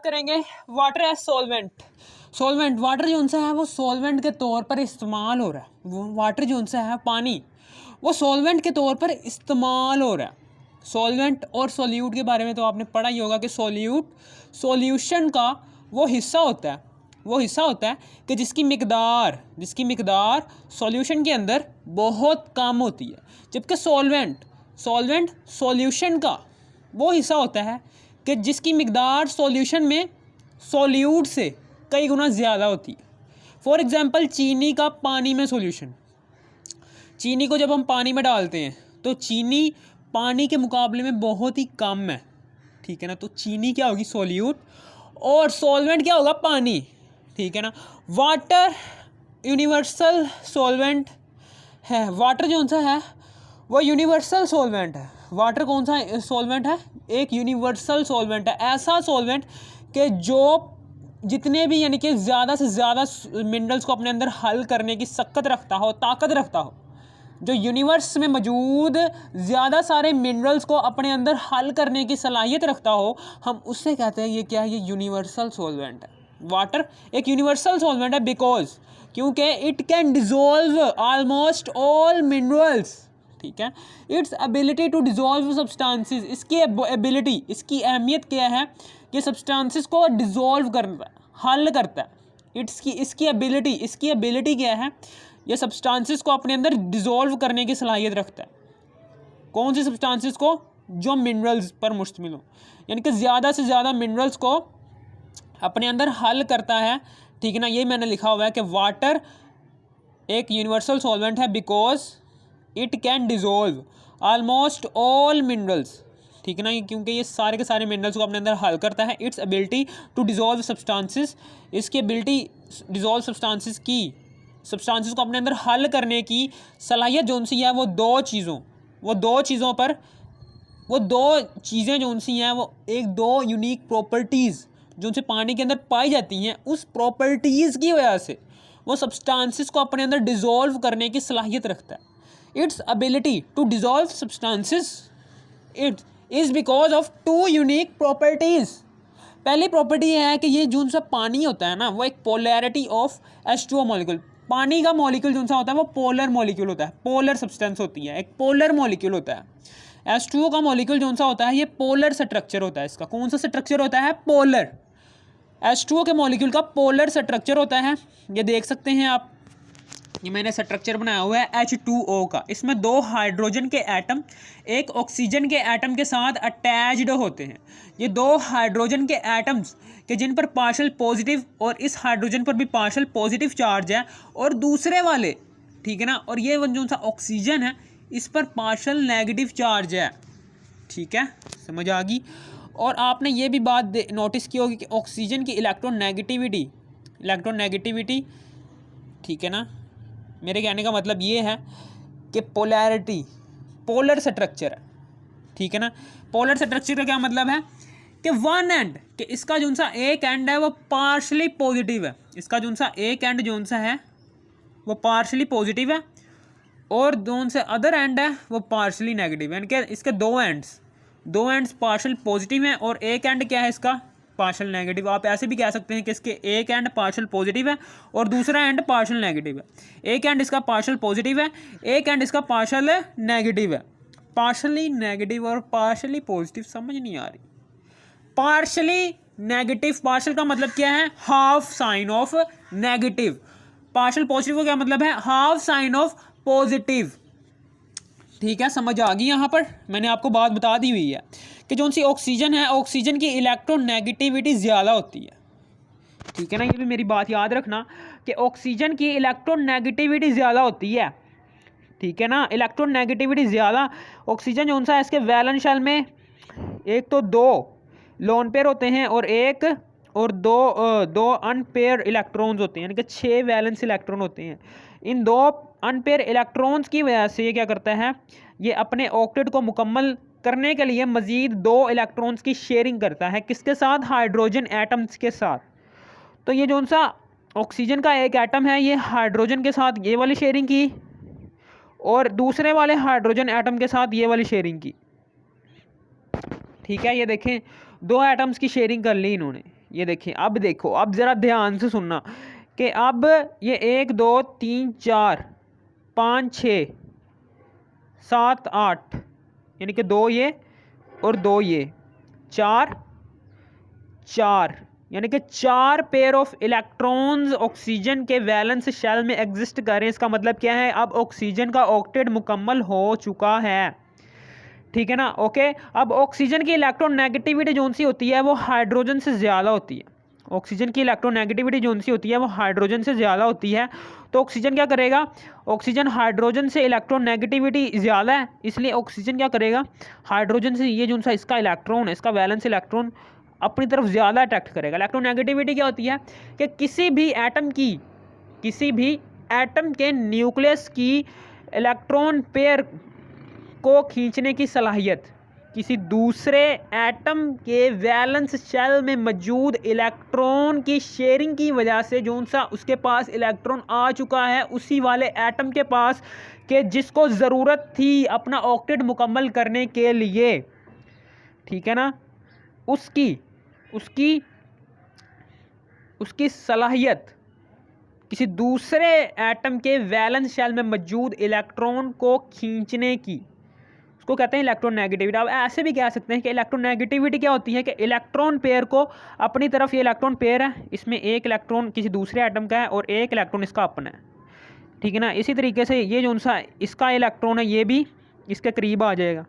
करेंगे water as solvent. Solvent water जो उनसा है वो सॉल्वेंट के तौर पर इस्तेमाल हो रहा है। वो वाटर जो उनसा है पानी वो सॉल्वेंट के तौर पर इस्तेमाल हो रहा है। सॉल्वेंट और सॉल्यूट के बारे में तो आपने पढ़ा ही होगा कि सॉल्यूट सॉल्यूशन का वो हिस्सा होता है, वो हिस्सा होता है कि जिसकी मिकदार सॉल्यूशन के अंदर बहुत कम होती है, जबकि सॉल्वेंट सॉल्यूशन का वो हिस्सा होता है कि जिसकी मिकदार सॉल्यूशन में सॉल्यूट से कई गुना ज़्यादा होती है। फॉर एग्जांपल चीनी का पानी में सॉल्यूशन, चीनी को जब हम पानी में डालते हैं तो चीनी पानी के मुकाबले में बहुत ही कम है, ठीक है ना। तो चीनी क्या होगी, सॉल्यूट, और सॉल्वेंट क्या होगा, पानी, ठीक है ना। वाटर यूनिवर्सल सॉल्वेंट है। वाटर जो सा है वो यूनिवर्सल सॉल्वेंट है। वाटर कौन सा सॉल्वेंट है, एक यूनिवर्सल सॉल्वेंट है, ऐसा सॉल्वेंट कि जो जितने भी यानी कि ज़्यादा से ज़्यादा मिनरल्स को अपने अंदर हल करने की शक्ति रखता हो, ताकत रखता हो। जो यूनिवर्स में मौजूद ज़्यादा सारे मिनरल्स को अपने अंदर हल करने की सलाहियत रखता हो, हम उससे कहते हैं ये क्या है, ये यूनिवर्सल सॉल्वेंट है। वाटर एक यूनिवर्सल सॉल्वेंट है बिकॉज क्योंकि it can dissolve almost all minerals, ठीक है। Its ability to dissolve substances, इसकी एबिलिटी, इसकी अहमियत क्या है कि सब्सटेंसेस को डिज़ोल्व करता है, हल करता है। इसकी एबिलिटी क्या है, ये सब्सटेंसेस को अपने अंदर डिज़ोल्व करने की सलाहियत रखता है। कौन सी सब्सटेंसेस को, जो मिनरल्स पर मुश्तमिल हो, यानी कि ज़्यादा से ज़्यादा मिनरल्स को अपने अंदर हल करता है, ठीक है ना। ये मैंने लिखा हुआ है कि वाटर एक यूनिवर्सल सॉल्वेंट है because it can dissolve almost all minerals, ठीक है ना, क्योंकि ये सारे के सारे मिनरल्स को अपने अंदर हल करता है। Its ability to dissolve substances, इसकी एबिलिटी डिज़ोल्व सब्सटेंसेस को अपने अंदर हल करने की सलाहियत जो सी है वो दो चीज़ें जो सी हैं वो दो यूनिक प्रॉपर्टीज़ जो उनसे पानी के अंदर पाई जाती हैं, उस प्रॉपर्टीज़ की वजह से वो सब्सटेंसेस को अपने अंदर डिज़ोल्व करने की सलाहियत रखता है। Its ability to dissolve substances it is because of two unique properties. पहली प्रॉपर्टी है कि ये जो सा पानी होता है ना वो एक पोलैरिटी ऑफ H2O मॉलिक्यूल, पानी का मॉलिक्यूल जो सा होता है वो पोलर मॉलिक्यूल होता है, पोलर सब्सटेंस होती है, एक पोलर मॉलिक्यूल होता है। H2O का मॉलिक्यूल जो सा होता है ये पोलर स्ट्रक्चर होता है। इसका कौन सा स्ट्रक्चर होता है, पोलर। H2O के मॉलिक्यूल का पोलर स्ट्रक्चर होता है। ये देख सकते हैं आप, ये मैंने स्ट्रक्चर बनाया हुआ है H2O का। इसमें दो हाइड्रोजन के एटम एक ऑक्सीजन के एटम के साथ अटैच्ड होते हैं। ये दो हाइड्रोजन के एटम्स के जिन पर पार्शियल पॉजिटिव और इस हाइड्रोजन पर भी पार्शियल पॉजिटिव चार्ज है और दूसरे वाले, ठीक है ना, और ये जो सा ऑक्सीजन है इस पर पार्शियल नेगेटिव चार्ज है, ठीक है, समझ आ गई। और आपने ये भी बात नोटिस की होगी कि ऑक्सीजन की इलेक्ट्रोनेगेटिविटी, ठीक है ना, मेरे कहने का मतलब ये है कि पोलैरिटी, पोलर स्ट्रक्चर है, ठीक है ना। पोलर स्ट्रक्चर का क्या मतलब है कि वन एंड, कि इसका जो सा एक एंड है वो पार्शली पॉजिटिव है, इसका जो सा एक एंड जो सा है वो पार्शली पॉजिटिव है और जो से अदर एंड है वो पार्शली नेगेटिव है, यानी कि इसके दो एंड्स पार्शल पॉजिटिव हैं और एक एंड क्या है इसका, पार्शल नेगेटिव। आप ऐसे भी कह सकते हैं कि इसके एक एंड पार्शल पॉजिटिव है और दूसरा एंड पार्शल नेगेटिव है। एक एंड इसका पार्शल पॉजिटिव है, एक एंड इसका पार्शल नेगेटिव है। पार्शली नेगेटिव और पार्शली पॉजिटिव समझ नहीं आ रही। पार्शली नेगेटिव, पार्शल का मतलब क्या है, half sine of negative. Partial positive का क्या मतलब है, हाफ साइन ऑफ पॉजिटिव, ठीक है, समझ आ गई। यहाँ पर मैंने आपको बात बता दी हुई है कि जो सी ऑक्सीजन है, ऑक्सीजन की इलेक्ट्रोनेगेटिविटी ज़्यादा होती है, ठीक है ना। ये भी मेरी बात याद रखना कि ऑक्सीजन की इलेक्ट्रोनेगेटिविटी ज़्यादा होती है, ठीक है ना, इलेक्ट्रोनेगेटिविटी ज़्यादा। ऑक्सीजन जो सा है इसके वैलेंस शेल में एक तो दो लोन पेयर होते हैं और दो अनपेयर इलेक्ट्रॉन्स होते हैं, यानी कि 6 वैलेंस इलेक्ट्रॉन होते हैं। इन दो अनपेयर इलेक्ट्रॉन्स की वजह से ये क्या करता है, ये अपने ऑक्टेट को मुकम्मल करने के लिए मज़ीद 2 इलेक्ट्रॉन्स की शेयरिंग करता है, किसके साथ, हाइड्रोजन एटम्स के साथ। तो ये जो सा ऑक्सीजन का एक एटम है ये हाइड्रोजन के साथ ये वाली शेयरिंग की और दूसरे वाले हाइड्रोजन एटम के साथ ये वाली शेयरिंग की, ठीक है। ये देखें 2 एटम्स की शेयरिंग कर ली इन्होंने, ये देखिए, अब देखो, अब ज़रा ध्यान से सुनना कि अब ये 1 2 3 4 5 6 7 8 यानी कि 2 ये और 2 ये 4 4 यानी कि 4 पेयर ऑफ इलेक्ट्रॉन्स ऑक्सीजन के वैलेंस शेल में एग्जिस्ट करें। इसका मतलब क्या है, अब ऑक्सीजन का ऑक्टेट मुकम्मल हो चुका है, ठीक है ना। ओके, अब ऑक्सीजन की इलेक्ट्रोनेगेटिविटी जो सी होती है वो हाइड्रोजन से ज़्यादा होती है। ऑक्सीजन की इलेक्ट्रोनेगेटिविटी जो सी होती है वो हाइड्रोजन से ज़्यादा होती है। तो ऑक्सीजन क्या करेगा, ऑक्सीजन हाइड्रोजन से इलेक्ट्रोनेगेटिविटी ज़्यादा है, इसलिए ऑक्सीजन क्या करेगा, हाइड्रोजन से ये जो सा इसका इलेक्ट्रॉन है, इसका वैलेंस इलेक्ट्रॉन अपनी तरफ ज़्यादा अट्रैक्ट करेगा। इलेक्ट्रोनेगेटिविटी क्या होती है कि किसी भी एटम के न्यूक्लियस की इलेक्ट्रॉन पेयर को खींचने की सलाहियत किसी दूसरे एटम के वैलेंस शेल में मौजूद इलेक्ट्रॉन की शेयरिंग की वजह से जो सा उसके पास इलेक्ट्रॉन आ चुका है उसी वाले एटम के पास कि जिसको ज़रूरत थी अपना ऑक्टेट मुकम्मल करने के लिए, ठीक है ना, उसकी सलाहियत किसी दूसरे एटम के वैलेंस शेल में मौजूद इलेक्ट्रॉन को खींचने की, उसको कहते हैं इलेक्ट्रोनेगेटिविटी। अब ऐसे भी कह सकते हैं कि इलेक्ट्रोनेगेटिविटी क्या होती है कि इलेक्ट्रॉन पेयर को अपनी तरफ, ये इलेक्ट्रॉन पेयर है, इसमें एक इलेक्ट्रॉन किसी दूसरे एटम का है और एक इलेक्ट्रॉन इसका अपना है, ठीक है ना। इसी तरीके से ये जो सा इसका इलेक्ट्रॉन है ये भी इसके करीब आ जाएगा।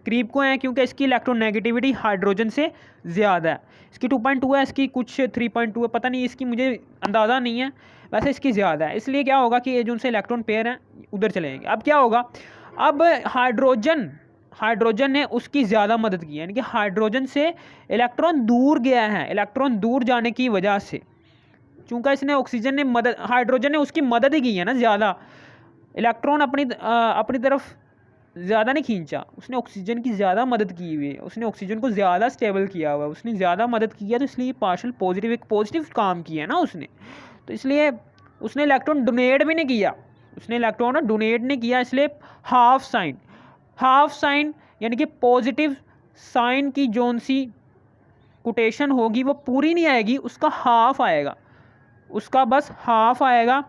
करीब को है क्योंकि इसकी इलेक्ट्रोनेगेटिविटी हाइड्रोजन से ज़्यादा है। इसकी 2.2 है, इसकी कुछ 3.2 है, पता नहीं, इसकी मुझे अंदाज़ा नहीं है, वैसे इसकी ज़्यादा है। इसलिए क्या होगा कि ये जो उनसे इलेक्ट्रॉन पेयर हैं उधर चले जाएंगे। अब क्या होगा, अब हाइड्रोजन ने उसकी ज़्यादा मदद की है, यानी कि हाइड्रोजन से इलेक्ट्रॉन दूर गया है। इलेक्ट्रॉन दूर जाने की वजह से चूँकि इसने हाइड्रोजन ने उसकी मदद ही की है ना ज़्यादा, इलेक्ट्रॉन अपनी तरफ ज़्यादा नहीं खींचा, उसने ऑक्सीजन की ज़्यादा मदद की हुई है, उसने ऑक्सीजन को ज़्यादा स्टेबल किया हुआ है, उसने ज़्यादा मदद की है, तो इसलिए पार्शल पॉजिटिव, एक पॉजिटिव काम किया है ना उसने, तो इसलिए उसने इलेक्ट्रॉन डोनेट भी नहीं किया, इसलिए हाफ साइन यानी कि पॉजिटिव साइन की जोन सी कोटेशन होगी वो पूरी नहीं आएगी, उसका हाफ आएगा, उसका बस हाफ आएगा,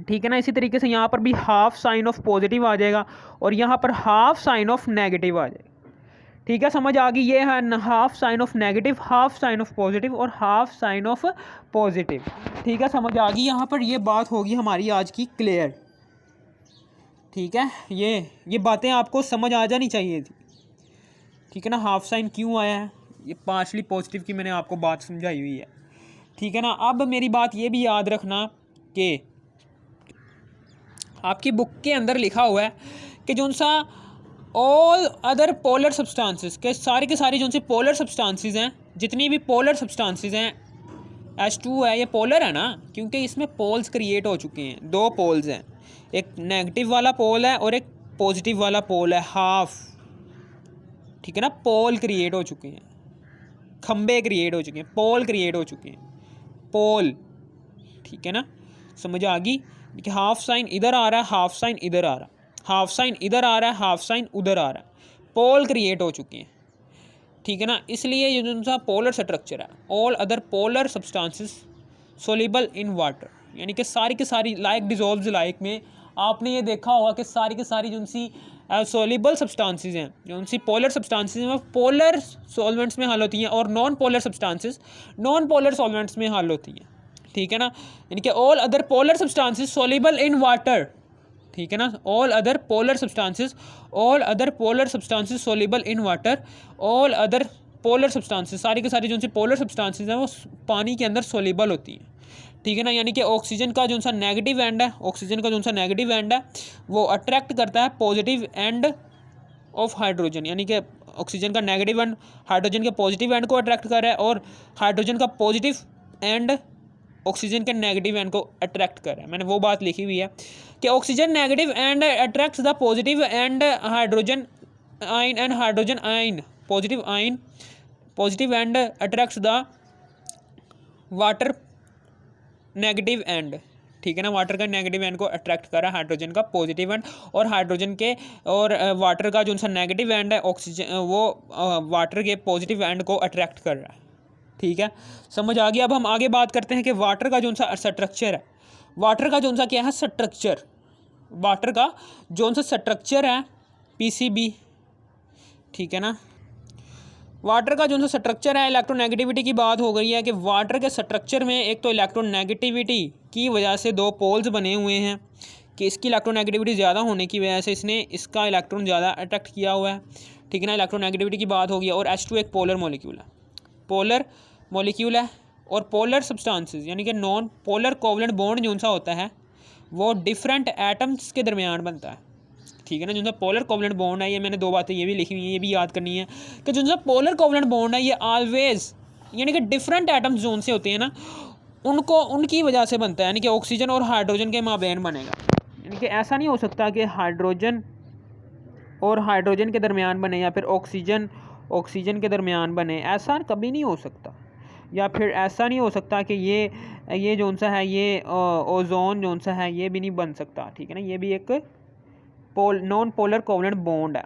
ठीक है ना। इसी तरीके से यहाँ पर भी हाफ साइन ऑफ पॉजिटिव आ जाएगा और यहाँ पर हाफ साइन ऑफ नेगेटिव आ जाएगा, ठीक है, समझ आ गई। ये है half sine of negative, half sine of positive और हाफ साइन ऑफ पॉजिटिव, ठीक है, समझ आ गई। यहाँ पर ये बात होगी हमारी आज की क्लियर, ठीक है। ये बातें आपको समझ आ जानी चाहिए थी, ठीक है ना। हाफ साइन क्यों आया है, ये पार्शली पॉजिटिव की मैंने आपको बात समझाई हुई है, ठीक है ना। अब मेरी बात ये भी याद रखना कि आपकी बुक के अंदर लिखा हुआ है कि जो सा ऑल अदर पोलर सब्सटेंसेस के सारी जो से पोलर सब्सटेंसेस हैं, जितनी भी पोलर सब्सटेंसेस हैं, H2 है, ये पोलर है ना, क्योंकि इसमें पोल्स क्रिएट हो चुके हैं, 2 पोल्स हैं, एक नेगेटिव वाला पोल है और एक पॉजिटिव वाला पोल है, हाफ, ठीक है ना। पोल क्रिएट हो चुके हैं, खंबे क्रिएट हो चुके हैं, पोल क्रिएट हो चुके हैं, पोल, ठीक है ना, समझ आ गई कि हाफ साइन इधर आ रहा है, हाफ साइन इधर आ रहा है, हाफ साइन इधर आ रहा है, हाफ साइन उधर आ रहा है, पोल क्रिएट हो चुके हैं, ठीक है ना। इसलिए ये जो सा पोलर स्ट्रक्चर है, all other polar substances soluble in water, यानी कि सारी की सारी लाइक डिजॉल्व्स लाइक में आपने ये देखा होगा कि सारी की सारी जो सी सोल्यूबल सब्सटेंसेस हैं, जो सी पोलर सब्सटेंसेस हैं, वो पोलर सॉल्वेंट्स में हल होती हैं और non polar substances non polar solvents में हल होती हैं, ठीक है ना। यानी कि all other polar substances soluble in water, ठीक है ना, all other polar substances soluble in water, all other polar substances, सारी के सारी जो सी पोलर सब्सटेंसेस हैं वो पानी के अंदर सोल्यूबल होती हैं, ठीक है ना। यानी कि ऑक्सीजन का जो सा नेगेटिव एंड है, वो अट्रैक्ट करता है पॉजिटिव एंड ऑफ हाइड्रोजन, यानी कि ऑक्सीजन का नेगेटिव एंड हाइड्रोजन के पॉजिटिव एंड को अट्रैक्ट कर रहा है और हाइड्रोजन का पॉजिटिव एंड ऑक्सीजन के नेगेटिव एंड को अट्रैक्ट कर रहा है। मैंने वो बात लिखी हुई है कि oxygen negative and attracts the positive and hydrogen आइन positive and attracts the water negative and, ठीक है ना। वाटर का नेगेटिव एंड को अट्रैक्ट कर रहा है हाइड्रोजन का पॉजिटिव एंड, और हाइड्रोजन के और वाटर का जो सा नेगेटिव एंड है ऑक्सीजन, वो वाटर के पॉजिटिव एंड को अट्रैक्ट कर रहा है, ठीक है, समझ आ गया। अब हम आगे बात करते हैं कि वाटर का जो सा स्ट्रक्चर है, वाटर का जो सा क्या है स्ट्रक्चर, वाटर का जो सा स्ट्रक्चर है पीसीबी, ठीक है ना। वाटर का जो सा स्ट्रक्चर है, इलेक्ट्रोनेगेटिविटी की बात हो गई है कि वाटर के स्ट्रक्चर में एक तो इलेक्ट्रोनेगेटिविटी की वजह से दो पोल्स बने हुए हैं कि इसकी इलेक्ट्रोनेगेटिविटी ज़्यादा होने की वजह से इसने इसका इलेक्ट्रॉन ज़्यादा अट्रैक्ट किया हुआ है, ठीक है ना। इलेक्ट्रोनेगेटिविटी की बात होगी। और H2 एक पोलर मॉलिक्यूल है, पोलर मॉलिक्यूल है। और पोलर सब्सटेंसेस यानी कि नॉन पोलर कोवलेंट बॉन्ड जो सा होता है वो डिफरेंट एटम्स के दरमियान बनता है, ठीक है ना। जो सा पोलर कोवलेंट बॉन्ड है, ये मैंने दो बातें ये भी लिखी हुई हैं, ये भी याद करनी है कि जो सा पोलर कोवलेंट बॉन्ड है ये ऑलवेज यानी कि डिफरेंट एटम्स जोन से होते हैं ना, उनको उनकी वजह से बनता है, यानी कि ऑक्सीजन और हाइड्रोजन के माबैन बनेगा। यानी कि ऐसा नहीं हो सकता कि हाइड्रोजन और हाइड्रोजन के दरमियान बने या फिर ऑक्सीजन ऑक्सीजन के दरमियान बने, ऐसा कभी नहीं हो सकता। या फिर ऐसा नहीं हो सकता कि ये जो सा है ये ओजोन जो सा है ये भी नहीं बन सकता, ठीक है ना। ये भी एक नॉन पोलर कोवलेंट बॉन्ड है,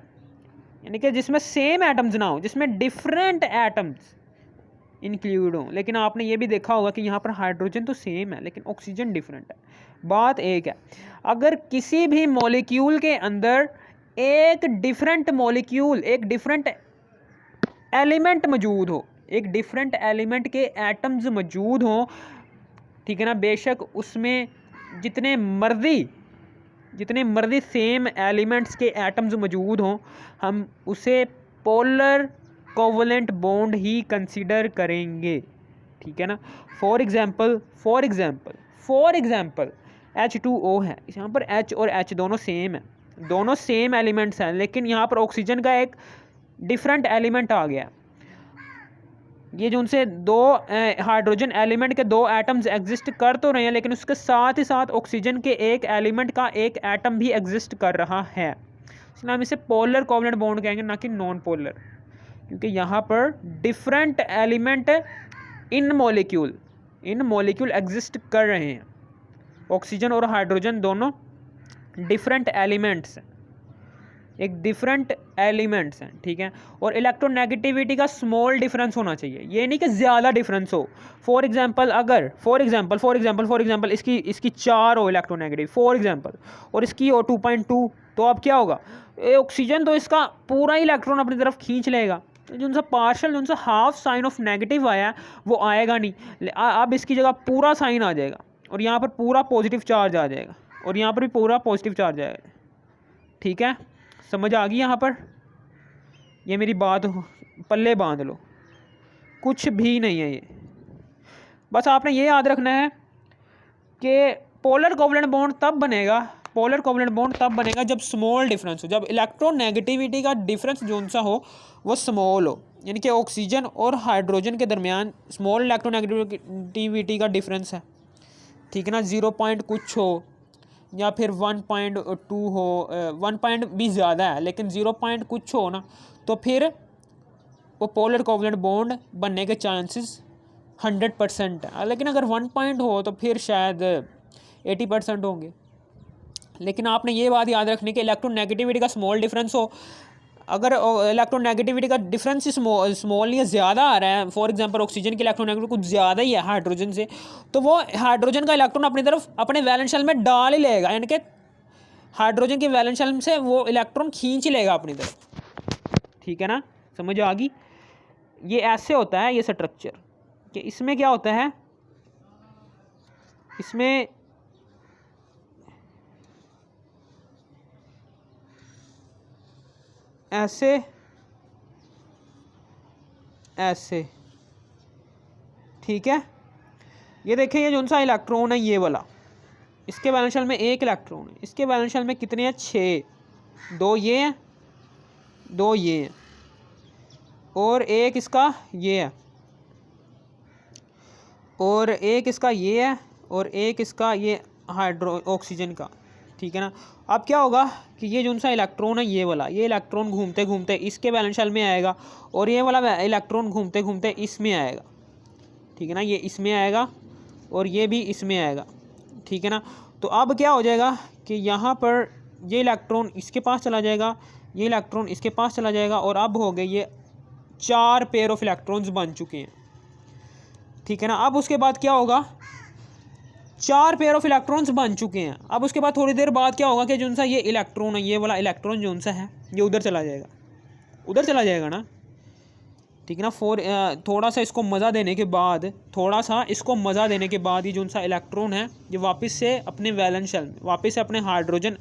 यानी कि जिसमें सेम एटम्स ना हो, जिसमें डिफरेंट एटम्स इंक्लूड हों। लेकिन आपने ये भी देखा होगा कि यहाँ पर हाइड्रोजन तो सेम है लेकिन ऑक्सीजन डिफरेंट है। बात एक है, अगर किसी भी मॉलिक्यूल के अंदर एक डिफरेंट मॉलिक्यूल, एक डिफरेंट एलिमेंट मौजूद हो, एक डिफरेंट एलिमेंट के एटम्स मौजूद हों, ठीक है ना, बेशक उसमें जितने मर्जी सेम एलिमेंट्स के एटम्स मौजूद हों, हम उसे पोलर कोवलेंट बॉन्ड ही कंसीडर करेंगे, ठीक है ना। फॉर एग्जांपल H2O है, यहाँ पर H और H दोनों सेम है, दोनों सेम एलिमेंट्स हैं, लेकिन यहाँ पर ऑक्सीजन का एक डिफरेंट एलिमेंट आ गया। ये जो उनसे दो हाइड्रोजन एलिमेंट के दो एटम्स एग्जिस्ट कर तो रहे हैं, लेकिन उसके साथ ही साथ ऑक्सीजन के एक एलिमेंट का एक एटम भी एग्जिस्ट कर रहा है, इसलिए हम इसे पोलर कोवलेंट बॉन्ड कहेंगे, ना कि नॉन पोलर, क्योंकि यहाँ पर different element in molecule exist कर रहे हैं। ऑक्सीजन और हाइड्रोजन दोनों डिफरेंट एलिमेंट्स हैं, एक डिफरेंट एलिमेंट्स हैं, ठीक है। और इलेक्ट्रोनेगेटिविटी का स्मॉल डिफरेंस होना चाहिए, ये नहीं कि ज़्यादा डिफरेंस हो। फॉर एग्जांपल इसकी 4 हो इलेक्ट्रोनेगेटिव फॉर एग्जांपल, और इसकी हो 2.2, तो अब क्या होगा, ऑक्सीजन तो इसका पूरा इलेक्ट्रॉन अपनी तरफ खींच लेगा, जो सा पार्शल जो सा हाफ साइन ऑफ नेगेटिव आया वो आएगा नहीं, अब इसकी जगह पूरा साइन आ जाएगा और यहाँ पर पूरा पॉजिटिव चार्ज आ जाएगा और यहाँ पर भी पूरा पॉजिटिव चार्ज आएगा, ठीक है। समझ आ गई यहाँ पर, ये मेरी बात पल्ले बांध लो, कुछ भी नहीं है ये। बस आपने ये याद रखना है कि पोलर कोवलेंट बॉन्ड तब बनेगा जब स्मॉल डिफरेंस हो, जब इलेक्ट्रोनेगेटिविटी का डिफरेंस जो सा हो वो स्मॉल हो, यानी कि ऑक्सीजन और हाइड्रोजन के दरमियान स्मॉल इलेक्ट्रोनेगेटिविटी का डिफरेंस है, ठीक है ना। 0 पॉइंट कुछ हो या फिर 1.2 हो, 1 पॉइंट भी ज़्यादा है लेकिन 0 पॉइंट कुछ हो ना, तो फिर वो पोलर कोवलेंट बॉन्ड बनने के चांसेस 100% है। लेकिन अगर 1 पॉइंट हो तो फिर शायद 80% होंगे। लेकिन आपने ये बात याद रखनी कि इलेक्ट्रोनेगेटिविटी का स्मॉल डिफरेंस हो, अगर इलेक्ट्रोनेगेटिविटी का डिफरेंस स्मॉल या ज़्यादा आ रहा है, फॉर एग्जांपल ऑक्सीजन की इलेक्ट्रोनेगेटिविटी कुछ ज़्यादा ही है हाइड्रोजन से, तो वो हाइड्रोजन का इलेक्ट्रॉन अपनी तरफ अपने वैलेंस शेल में डाल ही लेगा, यानी कि हाइड्रोजन के वैलेंस शेल से वो इलेक्ट्रॉन खींच ही लेगा अपनी तरफ, ठीक है ना। समझ आ गई, ये ऐसे होता है ये स्ट्रक्चर कि इसमें क्या होता है, इसमें ऐसे ठीक है। ये देखें, ये जो सा इलेक्ट्रॉन है ये वाला, इसके वैलेंस शेल में 1 इलेक्ट्रॉन है, इसके वैलेंस शेल में कितने हैं 6, 2 ये हैं 2 ये हैं और एक इसका ये है और एक इसका ये है और एक इसका ये ऑक्सीजन का, ठीक है ना। अब क्या होगा कि ये जो सा इलेक्ट्रॉन है ये वाला, ये इलेक्ट्रॉन घूमते घूमते इसके वैलेंस शेल में आएगा और ये वाला इलेक्ट्रॉन घूमते घूमते इसमें आएगा, ठीक है ना। ये इसमें आएगा और ये भी इसमें आएगा, ठीक है ना। तो अब क्या हो जाएगा कि यहाँ पर ये इलेक्ट्रॉन इसके पास चला जाएगा, ये इलेक्ट्रॉन इसके पास चला जाएगा और अब हो गए ये 4 पेयर ऑफ इलेक्ट्रॉन्स बन चुके हैं, ठीक है ना। अब उसके बाद क्या होगा, 4 पेयर ऑफ इलेक्ट्रॉन्स बन चुके हैं। अब उसके बाद थोड़ी देर बाद क्या होगा कि जो सा ये इलेक्ट्रॉन है, ये वाला इलेक्ट्रॉन जो सा है ये उधर चला जाएगा, उधर चला जाएगा ना, ठीक है ना। थोड़ा सा इसको मज़ा देने के बाद, थोड़ा सा इसको मज़ा देने के बाद ये जो सा इलेक्ट्रॉन है ये वापस से अपने वैलेंस शेल में, वापस से अपने हाइड्रोजन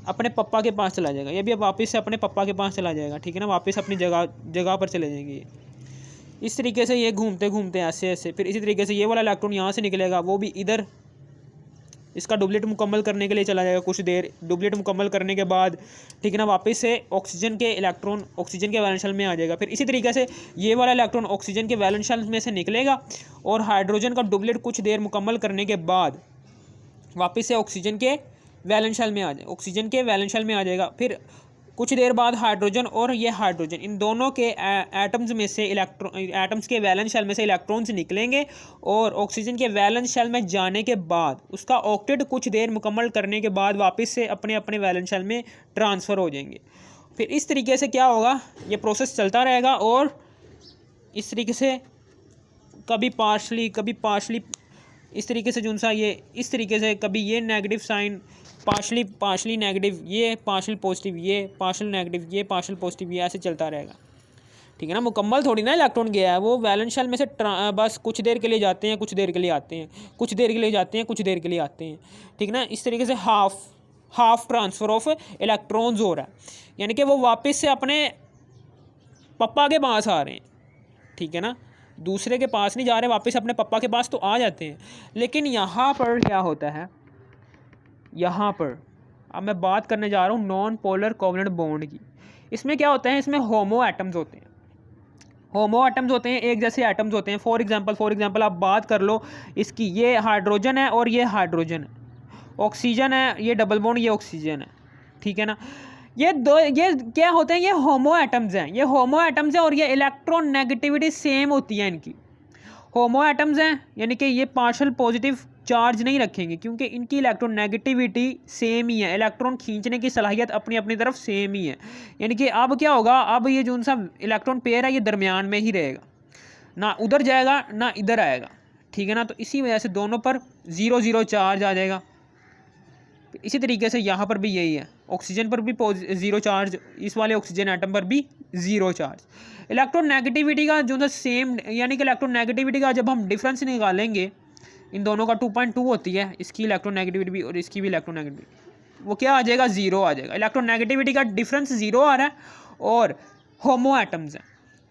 अपने पप्पा के पास चला जाएगा। ये भी अब वापस से अपने पप्पा के पास चला जाएगा, ठीक है ना, वापस अपनी जगह पर चले जाएंगे। इस तरीके से ये घूमते घूमते ऐसे ऐसे, फिर इसी तरीके से ये वाला इलेक्ट्रॉन यहाँ से निकलेगा, वो भी इधर इसका डुप्लीट मुकम्मल करने के लिए चला जाएगा कुछ देर। डुप्लीट मुकम्मल करने के बाद, ठीक है ना, वापस से ऑक्सीजन के इलेक्ट्रॉन ऑक्सीजन के वैलेंस शेल में आ जाएगा। फिर इसी तरीके से ये वाला इलेक्ट्रॉन ऑक्सीजन के वैलेंस शेल में से निकलेगा और हाइड्रोजन का डुप्लीट कुछ देर मुकम्मल करने के बाद वापस से ऑक्सीजन के वैलेंस शेल में आ जाए, ऑक्सीजन के वैलेंस शेल में आ जाएगा। फिर कुछ देर बाद हाइड्रोजन और ये हाइड्रोजन, इन दोनों के एटम्स में से एटम्स के वैलेंस शेल में से इलेक्ट्रॉन्स निकलेंगे और ऑक्सीजन के वैलेंस शेल में जाने के बाद उसका ऑक्टेट कुछ देर मुकम्मल करने के बाद वापस से अपने अपने वैलेंस शेल में ट्रांसफ़र हो जाएंगे। फिर इस तरीके से क्या होगा, ये प्रोसेस चलता रहेगा और इस तरीके से कभी पार्शली इस तरीके से जो सा ये इस तरीके से कभी ये नेगेटिव साइन पार्शली नेगेटिव, ये पार्शल पॉजिटिव, ये पार्शल नेगेटिव, ये पार्शल पॉजिटिव, ये ऐसे चलता रहेगा, ठीक है ना। मुकम्मल थोड़ी ना इलेक्ट्रॉन गया है, वो वैलेंस शेल में से बस कुछ देर के लिए जाते हैं, कुछ देर के लिए आते हैं, कुछ देर के लिए जाते हैं, कुछ देर के लिए आते हैं, ठीक ना। इस तरीके से हाफ ट्रांसफ़र ऑफ इलेक्ट्रॉन्स हो रहा है, यानी कि वो वापस से अपने पप्पा के पास आ रहे हैं, ठीक है ना, दूसरे के पास नहीं जा रहे, वापस अपने पप्पा के पास तो आ जाते हैं। लेकिन यहाँ पर क्या होता है, यहाँ पर अब मैं बात करने जा रहा हूँ नॉन पोलर कोवलेंट बॉन्ड की। इसमें क्या होता है, इसमें होमो एटम्स होते हैं, होमो एटम्स होते हैं, एक जैसे एटम्स होते हैं। फॉर एग्जांपल आप बात कर लो इसकी, ये हाइड्रोजन है और ये हाइड्रोजन है, ऑक्सीजन है, ये डबल बॉन्ड, ये ऑक्सीजन है, ठीक है ना। ये क्या होते हैं, ये होमो एटम्स हैं, ये होमो एटम्स हैं और ये इलेक्ट्रॉन नेगेटिविटी सेम होती है इनकी। होमो एटम्स हैं यानी कि ये पार्शल पॉजिटिव चार्ज नहीं रखेंगे क्योंकि इनकी इलेक्ट्रॉन नेगेटिविटी सेम ही है, इलेक्ट्रॉन खींचने की सलाहियत अपनी अपनी तरफ सेम ही है। यानी कि अब क्या होगा, अब ये जो सा इलेक्ट्रॉन पेयर है ये दरमियान में ही रहेगा, ना उधर जाएगा ना इधर आएगा, ठीक है ना। तो इसी वजह से दोनों पर 0 चार्ज आ जाएगा। इसी तरीके से यहाँ पर भी यही है, ऑक्सीजन पर भी 0 चार्ज, इस वाले ऑक्सीजन एटम पर भी 0 चार्ज। इलेक्ट्रॉन नेगेटिविटी का जो है सेम, यानी कि इलेक्ट्रॉन नेगेटिविटी का जब हम डिफरेंस निकालेंगे, इन दोनों का 2.2 होती है, इसकी इलेक्ट्रॉन नेगेटिविटी भी और इसकी भी इलेक्ट्रॉन नेगेटिविटी, वो क्या आ जाएगा, 0 आ जाएगा। इलेक्ट्रॉन नेगेटिविटी का डिफरेंस 0 आ रहा है और होमो एटम्स हैं,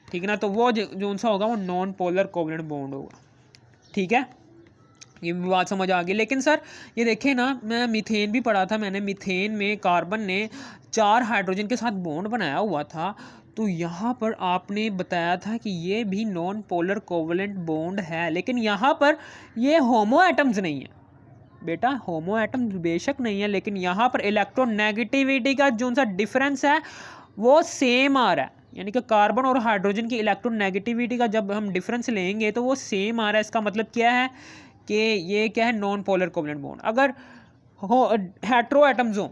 ठीक है ना। तो वो जो सा होगा वो नॉन पोलर कोवलेंट बॉन्ड होगा, ठीक है। ये बात समझ आ गई। लेकिन सर ये देखें ना, मैं मीथेन भी पढ़ा था मैंने, मीथेन में कार्बन ने 4 हाइड्रोजन के साथ बॉन्ड बनाया हुआ था, तो यहाँ पर आपने बताया था कि ये भी नॉन पोलर कोवलेंट बॉन्ड है, लेकिन यहाँ पर ये होमो एटम्स नहीं है बेटा, होमो एटम्स बेशक नहीं है, लेकिन यहाँ पर इलेक्ट्रॉन नेगेटिविटी का जो सा डिफरेंस है वो सेम आ रहा है। यानी कि कार्बन और हाइड्रोजन की इलेक्ट्रॉन नेगेटिविटी का जब हम डिफरेंस लेंगे तो वो सेम आ रहा है। इसका मतलब क्या है कि ये क्या है, नॉन पोलर कोवलेंट बॉन्ड। अगर हेट्रो एटम्स हो,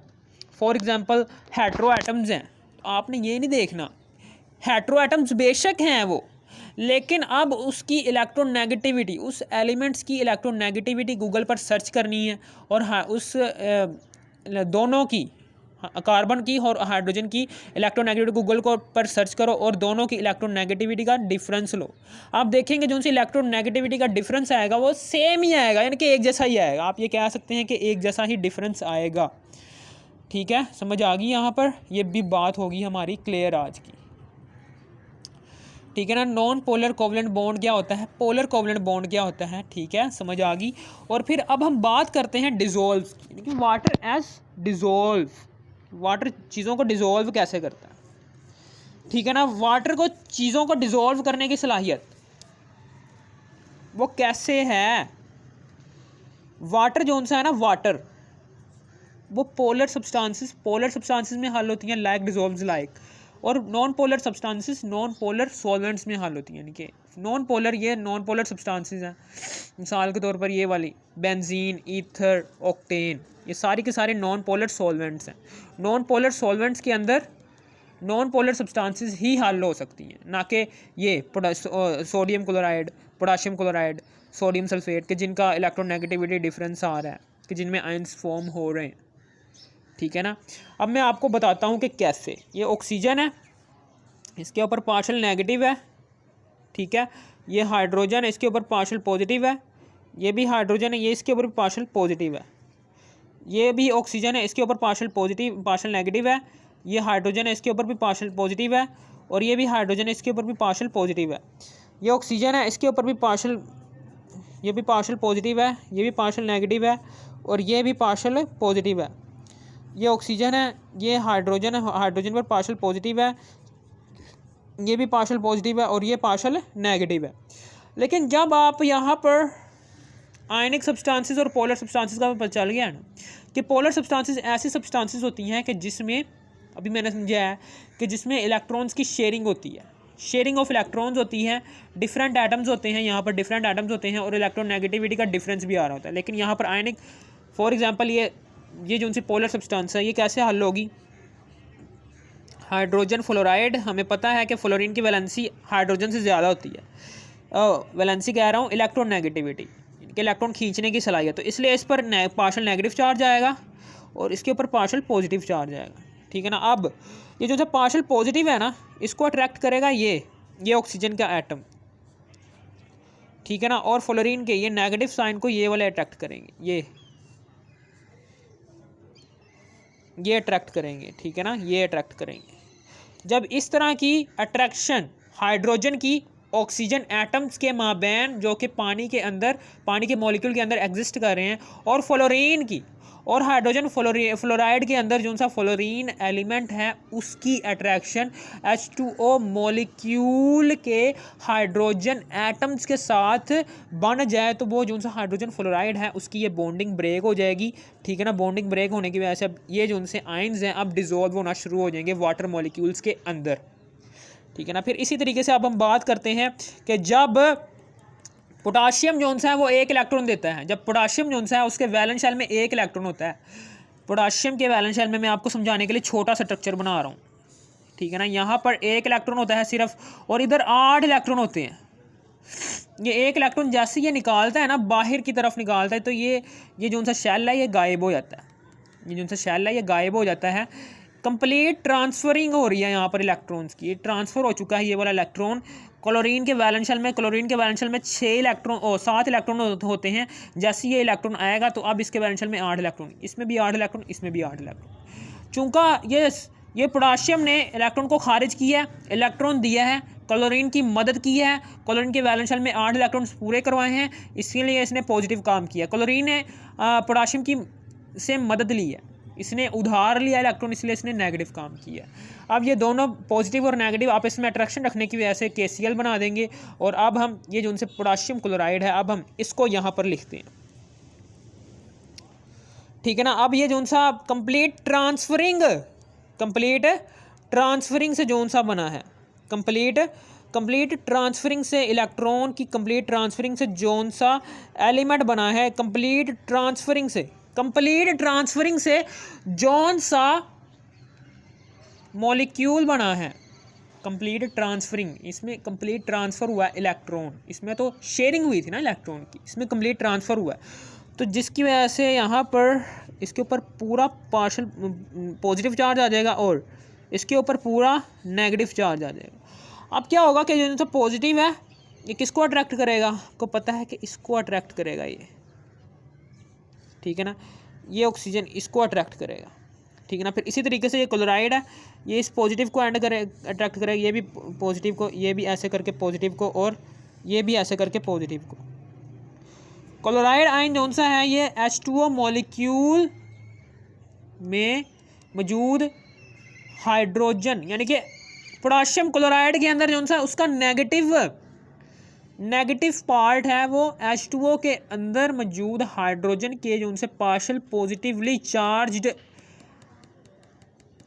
फॉर एग्जांपल हेट्रो एटम्स हैं, तो आपने ये नहीं देखना, हेट्रो एटम्स बेशक हैं वो, लेकिन अब उसकी इलेक्ट्रॉन नेगेटिविटी, उस एलिमेंट्स की इलेक्ट्रॉन नेगेटिविटी गूगल पर सर्च करनी है और हाँ उस दोनों की, कार्बन की और हाइड्रोजन की इलेक्ट्रॉन नेगेटिविटी गूगल को पर सर्च करो और दोनों की इलेक्ट्रॉन नेगेटिविटी का डिफरेंस लो। आप देखेंगे जो सी इलेक्ट्रॉन नेगेटिविटी का डिफरेंस आएगा वो सेम ही आएगा, यानी कि एक जैसा ही आएगा। आप ये कह सकते हैं कि एक जैसा ही डिफरेंस आएगा, ठीक है। समझ आ गई यहाँ पर, ये भी बात होगी हमारी क्लियर आज की, ठीक है ना। नॉन पोलर कोवलेंट बॉन्ड क्या होता है, पोलर कोवलेंट बॉन्ड क्या होता है, ठीक है, समझ आ गई। और फिर अब हम बात करते हैं डिज़ोल्व की, वाटर एज डिज़ोल्व, वाटर चीज़ों को डिज़ोल्व कैसे करता है, ठीक है ना। वाटर को चीज़ों को डिज़ोल्व करने की सलाहियत वो कैसे है, वाटर जो सा है ना, वाटर वो पोलर सब्सटेंसेस में हल होती हैं, लाइक डिज़ोल्व्स लाइक, और non polar substances non polar solvents में हल होती हैं। यानी कि नॉन पोलर, ये नॉन पोलर सब्सटेंसेस हैं, मिसाल के तौर पर ये वाली बेंजीन, ईथर, ऑक्टेन, ये सारी के सारे नॉन पोलर सॉल्वेंट्स हैं। नॉन पोलर सॉल्वेंट्स के अंदर नॉन पोलर सब्सटेंसेस ही हल हो सकती हैं, ना कि ये sodium chloride, potassium chloride, sodium sulphate के जिनका इलेक्ट्रोनेगेटिविटी डिफरेंस आ रहा है, कि जिनमें आयंस फॉर्म हो रहे हैं। ठीक है ना। अब मैं आपको बताता हूँ कि कैसे। ये ऑक्सीजन है, इसके ऊपर पार्शियल नेगेटिव है। ठीक है। ये हाइड्रोजन है, इसके ऊपर पार्शियल पॉजिटिव है। ये भी हाइड्रोजन है, ये इसके ऊपर पार्शियल पॉजिटिव है। ये भी ऑक्सीजन है, इसके ऊपर पार्शियल नेगेटिव है। ये हाइड्रोजन है, इसके ऊपर भी पार्शियल पॉजिटिव है। और ये भी हाइड्रोजन है, इसके ऊपर भी पार्शियल पॉजिटिव है। ये ऑक्सीजन है, इसके ऊपर भी ये भी पार्शियल पॉजिटिव है, ये भी पार्शियल नेगेटिव है, और ये भी पार्शियल पॉजिटिव है। ये ऑक्सीजन है, ये हाइड्रोजन है, हाइड्रोजन पर पार्शियल पॉजिटिव है, ये भी पार्शियल पॉजिटिव है, और ये पार्शियल नेगेटिव है। लेकिन जब आप यहाँ पर आयनिक सब्सटेंसेस और पोलर सब्सटेंसेस का पता चल गया ना कि पोलर सब्सटेंसेस ऐसी सब्सटेंसेस होती हैं कि जिसमें, अभी मैंने समझाया है कि जिसमें इलेक्ट्रॉन्स की शेयरिंग होती है, शेयरिंग ऑफ इलेक्ट्रॉन्स होती है, डिफरेंट एटम्स होते हैं, यहाँ पर डिफरेंट एटम्स होते हैं, और इलेक्ट्रोनेगेटिविटी का डिफरेंस भी आ रहा होता है। लेकिन यहाँ पर आयनिक, फॉर एग्जांपल ये जो उनसे पोलर सब्सटेंस है, ये कैसे हल होगी? हाइड्रोजन फ्लोराइड, हमें पता है कि फ्लोरीन की वैलेंसी हाइड्रोजन से ज़्यादा होती है। वैलेंसी कह रहा हूँ, इलेक्ट्रोनेगेटिविटी, इनके इलेक्ट्रॉन खींचने की सलाहियत, तो इसलिए इस पर पार्शियल नेगेटिव चार्ज आएगा और इसके ऊपर पार्शियल पॉजिटिव चार्ज आएगा। ठीक है ना। अब ये जो पार्शियल पॉजिटिव है ना, इसको अट्रैक्ट करेगा ये ऑक्सीजन का एटम। ठीक है ना। और फ्लोरीन के ये नेगेटिव साइन को ये वाले अट्रैक्ट करेंगे, ये अट्रैक्ट करेंगे। ठीक है ना, ये अट्रैक्ट करेंगे। जब इस तरह की अट्रैक्शन हाइड्रोजन की ऑक्सीजन एटम्स के माबैन, जो कि पानी के मॉलिक्यूल के अंदर एग्जिस्ट कर रहे हैं, और फ्लोरीन की और हाइड्रोजन फ्लोराइड के अंदर जो सा फ्लोरीन एलिमेंट है, उसकी अट्रैक्शन H2O मॉलिक्यूल के हाइड्रोजन एटम्स के साथ बन जाए, तो वो जो सा हाइड्रोजन फ्लोराइड है उसकी ये बॉन्डिंग ब्रेक हो जाएगी। ठीक है ना। बॉन्डिंग ब्रेक होने की वजह से अब ये जो उनसे आयंस हैं अब डिज़ोल्व होना शुरू हो जाएंगे वाटर मॉलिक्यूल्स के अंदर। ठीक है ना। फिर इसी तरीके से अब हम बात करते हैं कि जब पोटाशियम जोन सा है वो एक इलेक्ट्रॉन देता है, जब पोटाशियम जोन सा है उसके वैलेंस शेल में एक इलेक्ट्रॉन होता है। पोटाशियम के वैलेंस शेल में मैं आपको समझाने के लिए छोटा सा स्ट्रक्चर बना रहा हूँ। ठीक है ना। यहाँ पर एक इलेक्ट्रॉन होता है सिर्फ, और इधर 8 इलेक्ट्रॉन होते हैं। ये एक इलेक्ट्रॉन जैसे ये निकालता है ना, बाहर की तरफ निकालता है, तो ये जो सा शेल है ये गायब हो जाता है। ये जो सा शेल है ये गायब हो जाता है। कंप्लीट ट्रांसफरिंग हो रही है यहाँ पर इलेक्ट्रॉन्स की, ट्रांसफ़र हो चुका है ये वाला इलेक्ट्रॉन क्लोरीन के वैलेंस शेल में। क्लोरीन के वैलेंस शेल में 7 इलेक्ट्रॉन होते हैं। जैसे ये इलेक्ट्रॉन आएगा तो अब इसके वैलेंस शेल में 8 इलेक्ट्रॉन, इसमें भी 8 इलेक्ट्रॉन, इसमें भी 8 इलेक्ट्रॉन। चूँकि ये पोटाशियम ने इलेक्ट्रॉन को खारिज किया है, इलेक्ट्रॉन दिया है, क्लोरीन की मदद की है, क्लोरीन के वैलेंस शेल में 8 इलेक्ट्रॉन्स पूरे करवाए हैं, इसीलिए इसने पॉजिटिव काम किया। क्लोरीन ने पोटाशियम की से मदद ली है, इसने उधार लिया इलेक्ट्रॉन, इसलिए इसने नेगेटिव काम किया। अब ये दोनों पॉजिटिव और नेगेटिव आपस में अट्रैक्शन रखने की वजह से KCl बना देंगे। और अब हम ये जो उनसे पोटाशियम क्लोराइड है, अब हम इसको यहाँ पर लिखते हैं। ठीक है ना। अब ये जो सा कंप्लीट ट्रांसफरिंग से जो सा बना है, कंप्लीट ट्रांसफरिंग से इलेक्ट्रॉन की कंप्लीट ट्रांसफरिंग से जो सा एलिमेंट बना है, कंप्लीट ट्रांसफरिंग से जौन सा मॉलिक्यूल बना है, कंप्लीट ट्रांसफरिंग, इसमें कंप्लीट ट्रांसफ़र हुआ इलेक्ट्रॉन, इसमें तो शेयरिंग हुई थी ना इलेक्ट्रॉन की, इसमें कंप्लीट ट्रांसफ़र हुआ, तो जिसकी वजह से यहाँ पर इसके ऊपर पूरा पार्शियल पॉजिटिव चार्ज आ जाएगा और इसके ऊपर पूरा नेगेटिव चार्ज आ जाएगा। अब क्या होगा कि जो तो पॉजिटिव है ये किसको अट्रैक्ट करेगा? आपको पता है कि इसको अट्रैक्ट करेगा ये। ठीक है ना। ये ऑक्सीजन इसको अट्रैक्ट करेगा। ठीक है ना। फिर इसी तरीके से ये क्लोराइड है, ये इस पॉजिटिव को अट्रैक्ट करेगा, ये भी पॉजिटिव को, ये भी ऐसे करके पॉजिटिव को, और ये भी ऐसे करके पॉजिटिव को। क्लोराइड आयन कौन सा है? ये H2O मॉलिक्यूल में मौजूद हाइड्रोजन, यानी कि पोटाशियम क्लोराइड के अंदर जो सा उसका नेगेटिव पार्ट है वो H2O के अंदर मौजूद हाइड्रोजन के जो उनसे पार्शियल पॉजिटिवली चार्ज्ड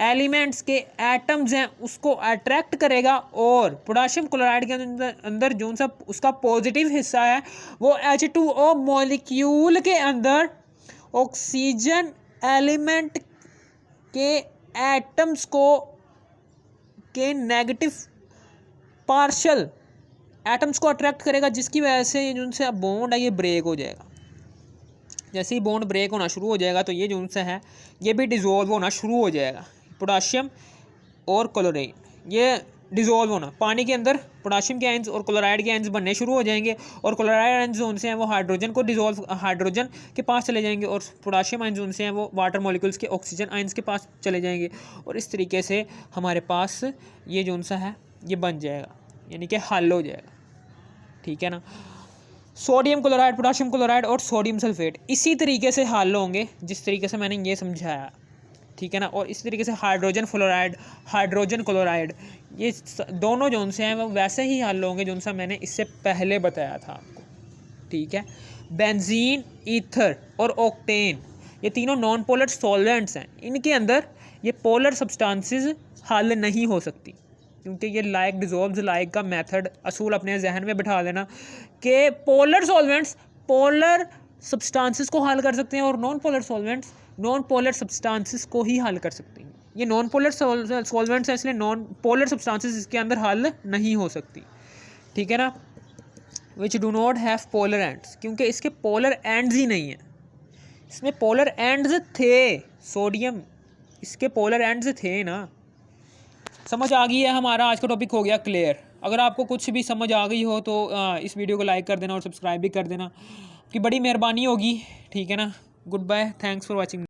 एलिमेंट्स के एटम्स हैं उसको अट्रैक्ट करेगा, और पोटाशियम क्लोराइड के अंदर जो सा उसका पॉजिटिव हिस्सा है वो H2O मॉलिक्यूल के अंदर ऑक्सीजन एलिमेंट के एटम्स को के नेगेटिव पार्शल एटम्स को अट्रैक्ट करेगा, जिसकी वजह से ये जो सा बॉन्ड है ये ब्रेक हो जाएगा। जैसे ही बॉन्ड ब्रेक होना शुरू हो जाएगा तो ये जो सा है ये भी डिज़ोल्व होना शुरू हो जाएगा। पोटाशियम और क्लोरीन ये डिज़ोल्व होना, पानी के अंदर पोटाशियम के आयंस और क्लोराइड के आयंस बनने शुरू हो जाएंगे, और क्लोराइड आयंस जो उनसे हैं वो हाइड्रोजन को डिज़ोल्व हाइड्रोजन के पास चले जाएंगे, और पोटाशियम आयंस जो उनसे हैं वो वाटर मॉलिक्यूल्स के ऑक्सीजन आयंस के पास चले जाएंगे, और इस तरीके से हमारे पास ये जो सा है ये बन जाएगा, यानी कि हल हो जाएगा। ठीक है ना। सोडियम क्लोराइड, पोटाशियम क्लोराइड और सोडियम सल्फेट इसी तरीके से हल होंगे जिस तरीके से मैंने ये समझाया। ठीक है ना। और इसी तरीके से हाइड्रोजन फ्लोराइड, हाइड्रोजन क्लोराइड, ये दोनों जो से हैं वो वैसे ही हल होंगे जो सा मैंने इससे पहले बताया था आपको। ठीक है। बेंजीन, ईथर और ऑक्टेन ये तीनों नॉन पोलर सॉल्वेंट्स हैं। इनके अंदर ये पोलर सब्सटेंसेस हल नहीं हो सकती, क्योंकि ये लाइक डिज़ोल्व्स लाइक का मेथड असूल अपने जहन में बिठा लेना कि पोलर सॉल्वेंट्स पोलर सब्सटेंसेस को हल कर सकते हैं, और non polar solvents non polar substances को ही हल कर सकते हैं। ये नॉन पोलर सॉल्वेंट्स हैं, इसलिए नॉन पोलर सब्सटेंसेस इसके अंदर हल नहीं हो सकती। ठीक है ना। Which do not have polar ends, क्योंकि इसके पोलर एंड्स ही नहीं है। इसमें पोलर एंड्स थे, सोडियम इसके पोलर एंड्स थे ना। समझ आ गई है। हमारा आज का टॉपिक हो गया क्लियर। अगर आपको कुछ भी समझ आ गई हो तो इस वीडियो को लाइक कर देना और सब्सक्राइब भी कर देना, कि बड़ी मेहरबानी होगी। ठीक है ना। Goodbye, thanks for watching.